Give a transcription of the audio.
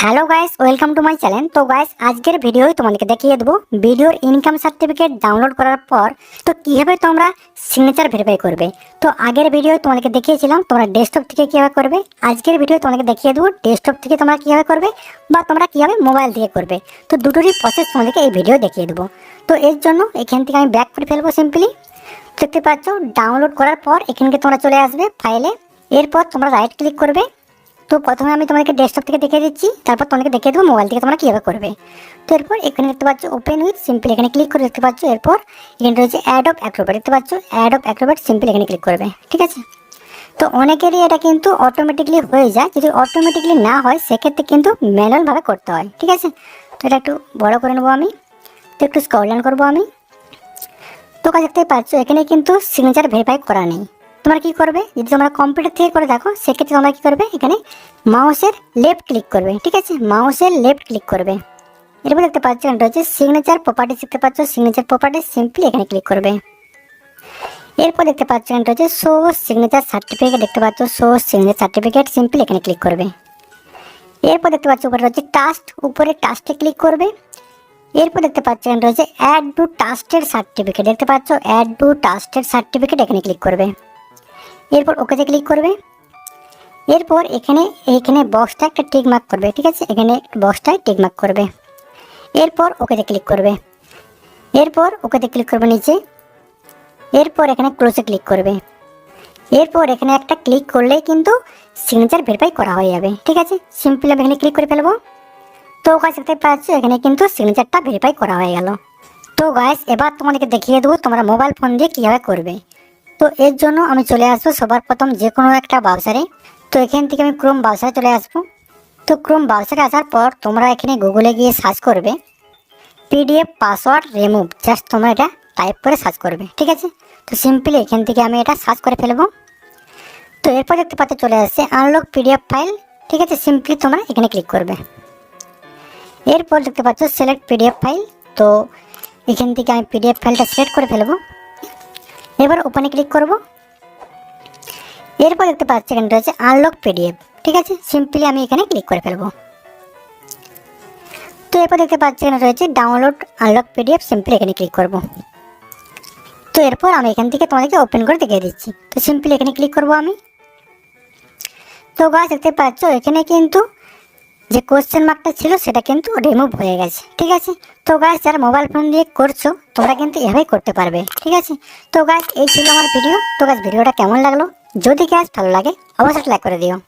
Hello guys, welcome to my channel. তো guys, আজকের ভিডিওয় তোমাদেরকে দেখিয়ে দেবো ভিডিওর ইনকাম সার্টিফিকেট ডাউনলোড করার পর তো কীভাবে তোমরা সিগনেচার ভেরিফাই করবে। তো আগের ভিডিও তোমাদেরকে দেখিয়েছিলাম তোমরা ডেস্কটপ থেকে কীভাবে করবে। আজকের ভিডিও তোমাদেরকে দেখিয়ে দেবো ডেস্কটপ থেকে তোমরা কীভাবে করবে বা তোমরা কীভাবে মোবাইল থেকে করবে। তো দুটোরই প্রসেস তোমাদেরকে এই ভিডিও দেখিয়ে দেবো। তো এর জন্য এখান থেকে আমি ব্যাক করে ফেলবো। সিম্পলি দেখতে পাচ্ছ ডাউনলোড করার পর এখানকে তোমরা চলে আসবে ফাইলে। এরপর তোমরা রাইট ক্লিক করবে। তো প্রথমে আমি তোমাদেরকে ডেস্কটপ থেকে দেখিয়ে দিচ্ছি, তারপর তোমাদেরকে দেখিয়ে দেবো মোবাইল থেকে তোমরা কীভাবে করবে। তো এরপর এখানে দেখতে পাচ্ছ ওপেন উইথ সিম্পল, এখানে ক্লিক করে দেখতে পাচ্ছ। এরপর এখানে রয়েছে অ্যাড অফ অ্যাক্রোব্যাট, দেখতে পাচ্ছ অ্যাড অফ অ্যাক্রোব্যাট সিম্পল এখানে ক্লিক করবে। ঠিক আছে, তো অনেকেরই এটা কিন্তু অটোমেটিকলি হয়ে যায়। যদি অটোমেটিকলি না হয় সেক্ষেত্রে কিন্তু ম্যানুয়ালভাবে করতে হয়। ঠিক আছে, তো এটা একটু বড় করে নেবো আমি। তো একটু স্ক্রল ডাউন করবো আমি। তো কাজ দেখতে পাচ্ছ এখানে কিন্তু সিগনেচার ভেরিফাই করা নেই। তোমরা কি করবে, যদি তোমরা কম্পিউটার থেকে করে দেখো সেক্ষেত্রে তোমরা কি করবে, এখানে মাউসের লেফট ক্লিক করবে। ঠিক আছে, মাউসের লেফট ক্লিক করবে। এরপর দেখতে পাচ্ছ এখানে রয়েছে সিগনেচার প্রপার্টিস, দেখতে পাচ্ছ সিগনেচার প্রপার্টিস সিম্পলি এখানে ক্লিক করবে। এরপর দেখতে পাচ্ছ এখানে রয়েছে শো সিগনেচার সার্টিফিকেট, দেখতে পাচ্ছ শো সিগনেচার সার্টিফিকেট সিম্পলি এখানে ক্লিক করবে। এরপর দেখতে পাচ্ছ উপরে রয়েছে টাস্ক, উপরে টাস্কে ক্লিক করবে। এরপর দেখতে পাচ্ছ এখানে রয়েছে অ্যাড টু টাস্টেড সার্টিফিকেট, দেখতে পাচ্ছ অ্যাড টু টাস্টেড সার্টিফিকেট এখানে ক্লিক করবে। এরপর ওকেতে ক্লিক করবে। এরপর এখানে বক্সটা একটা টিক মার্ক করবে। ঠিক আছে, এখানে বক্সটায় টিক মার্ক করবে। এরপর ওকেতে ক্লিক করবে। এরপর ওকেতে ক্লিক করবে নিচে। এরপর এখানে ক্লোজে ক্লিক করবে। এরপর এখানে একটা ক্লিক করলেই কিন্তু সিগনেচার ভেরিফাই করা হয়ে যাবে। ঠিক আছে, সিম্পলি আমি এখানে ক্লিক করে ফেলবো। তো গাইস দেখতে পাচ্ছ এখানে কিন্তু সিগনেচারটা ভেরিফাই করা হয়ে গেল। তো গাইস এবার তোমাদেরকে দেখিয়ে দেবো তোমরা মোবাইল ফোন দিয়ে কীভাবে করবে। তো এর জন্য আমি চলে আসবো সবার প্রথম যে কোনো একটা ব্রাউজারে। তো এখান থেকে আমি ক্রোম ব্রাউজারে চলে আসবো। তো ক্রোম ব্রাউজারে আসার পর তোমরা এখানে গুগলে গিয়ে সার্চ করবে পিডিএফ পাসওয়ার্ড রিমুভ, জাস্ট তোমরা এটা টাইপ করে সার্চ করবে। ঠিক আছে, তো সিম্পলি এখান থেকে আমি এটা সার্চ করে ফেলবো। তো এরপর দেখতে পাচ্ছ চলে আসছে আনলক পিডিএফ ফাইল। ঠিক আছে, সিম্পলি তোমরা এখানে ক্লিক করবে। এরপর দেখতে পাচ্ছ সিলেক্ট পিডিএফ ফাইল। তো এখান থেকে আমি পিডিএফ ফাইলটা সিলেক্ট করে ফেলবো। এবার ওপেনে ক্লিক করব। এরপর দেখতে পাচ্ছি এখানে রয়েছে আনলক পিডিএফ। ঠিক আছে, সিম্পলি আমি এখানে ক্লিক করে ফেলবো। তো এরপর দেখতে পাচ্ছি এখানে রয়েছে ডাউনলোড আনলক পিডিএফ, সিম্পলি এখানে ক্লিক করব। তো এরপর আমি এখান থেকে তোমাদেরকে ওপেন করে দেখিয়ে দিচ্ছি। তো সিম্পলি এখানে ক্লিক করব আমি। তো গাইস দেখতে পাচ্ছ এখানে কিন্তু যে কোশ্চেন মার্কটা ছিল সেটা কিন্তু রিমুভ হয়ে গেছে। ঠিক আছে, তো গাইস যারা মোবাইল ফোন দিয়ে করছো তোমরা কিন্তু এভাবেই করতে পারবে। ঠিক আছে, তো গাইস এই ছিল আমার ভিডিও। তো গাইস ভিডিওটা কেমন লাগলো, যদি গাইস ভালো লাগে অবশ্যই লাইক করে দিও।